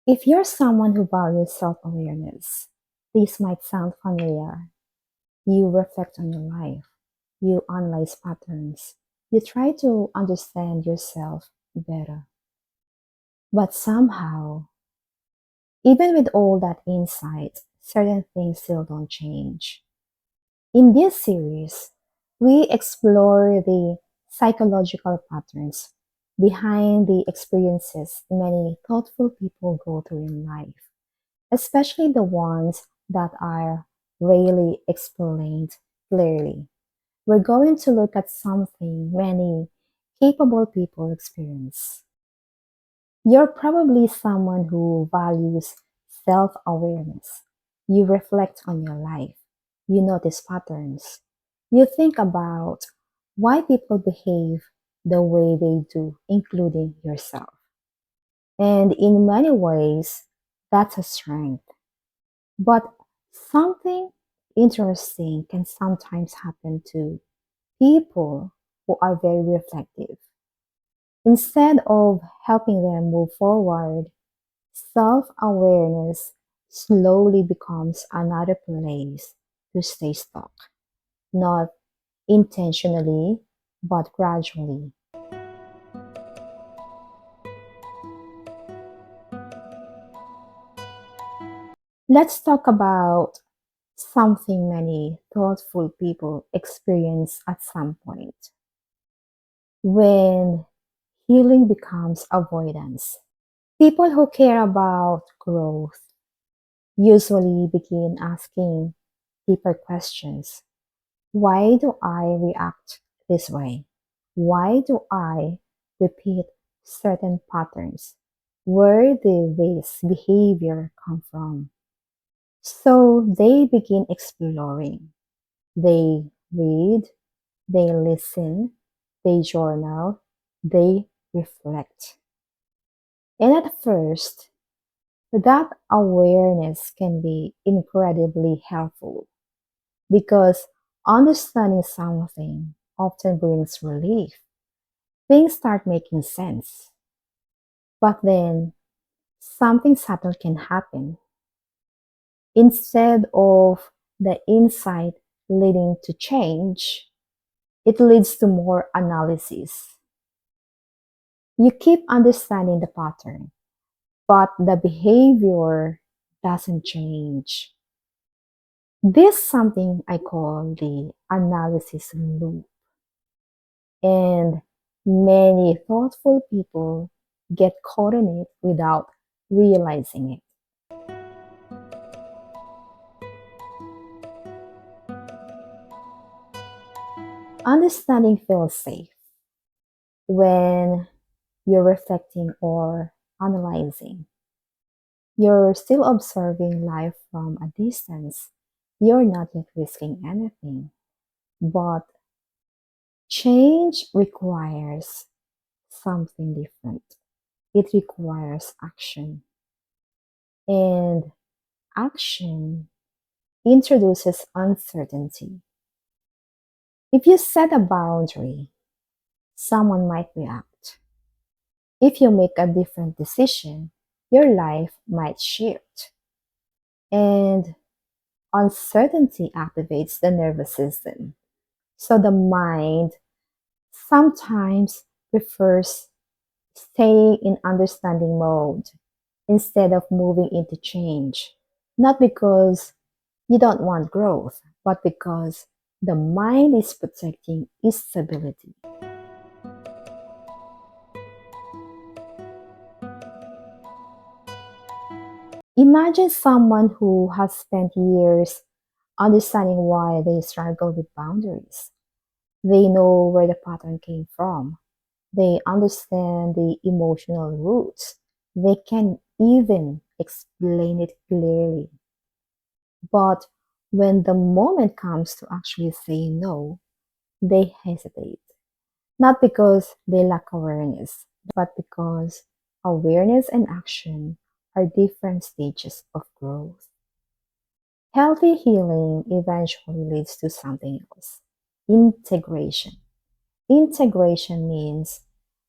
If you're someone who values self awareness, this might sound familiar. You reflect on your life, you analyze patterns, you try to understand yourself better. But somehow, even with all that insight, certain things still don't change. In this series, we explore the psychological patterns behind the experiences many thoughtful people go through in life, especially the ones that are rarely explained clearly. We're going to look at something many capable people experience. You're probably someone who values self awareness. You reflect on your life. You notice patterns. You think about why people behave the way they do, including yourself. And in many ways, that's a strength. But something interesting can sometimes happen to people who are very reflective. Instead of helping them move forward, self awareness slowly becomes another place to stay stuck, not intentionally, but gradually. Let's talk about something many thoughtful people experience at some point when healing becomes avoidance. People who care about growth usually begin asking deeper questions. Why do I react this way? Why do I repeat certain patterns? Where did this behavior come from? So they begin exploring. They read, they listen, they journal, they reflect. And at first, that awareness can be incredibly helpful because understanding something often brings relief. Things start making sense. But then something subtle can happen. Instead of the insight leading to change, it leads to more analysis. You keep understanding the pattern, but the behavior doesn't change. This is something I call the analysis loop. And many thoughtful people get caught in it without realizing it. Understanding feels safe when you're reflecting or analyzing. You're still observing life from a distance. You're not yet risking anything. But change requires something different. It requires action. And action introduces uncertainty. If you set a boundary, someone might react. If you make a different decision, your life might shift. And uncertainty activates the nervous system. So the mind sometimes prefers staying in understanding mode instead of moving into change. Not because you don't want growth, but because the mind is protecting its stability. Imagine someone who has spent years understanding why they struggle with boundaries. They know where the pattern came from. They understand the emotional roots. They can even explain it clearly. But when the moment comes to actually say no, they hesitate. Not because they lack awareness, but because awareness and action are different stages of growth. Healthy healing eventually leads to something else: integration. Integration means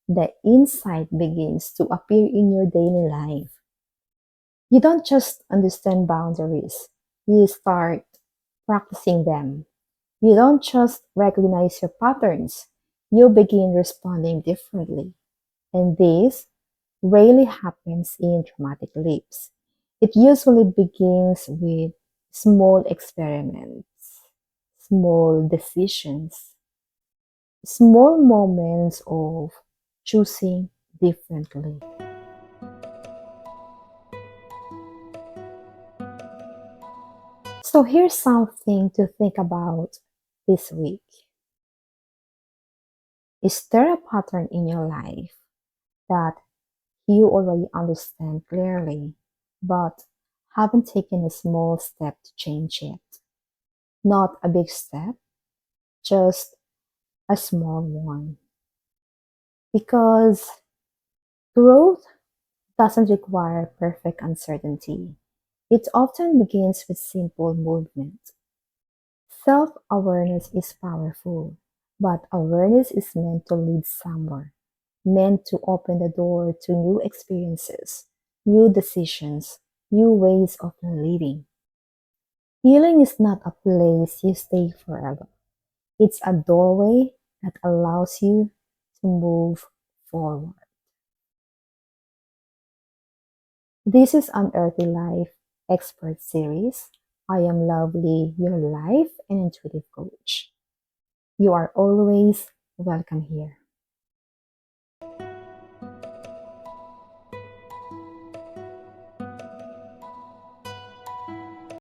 the insight begins to appear in your daily life. You don't just understand boundaries, you start practicing them. You don't just recognize your patterns, you begin responding differently. And this rarely happens in dramatic leaps. It usually begins with small experiments, small decisions, small moments of choosing differently. So here's something to think about this week. Is there a pattern in your life that you already understand clearly, but haven't taken a small step to change it? Not a big step, just a small one. Because growth doesn't require perfect uncertainty. It often begins with simple movement. Self awareness is powerful, but awareness is meant to lead somewhere, meant to open the door to new experiences, new decisions, new ways of living. Healing is not a place you stay forever, it's a doorway that allows you to move forward. This is Unearthly Life Expert Series. I am Lovely, your life and intuitive coach. You are always welcome here.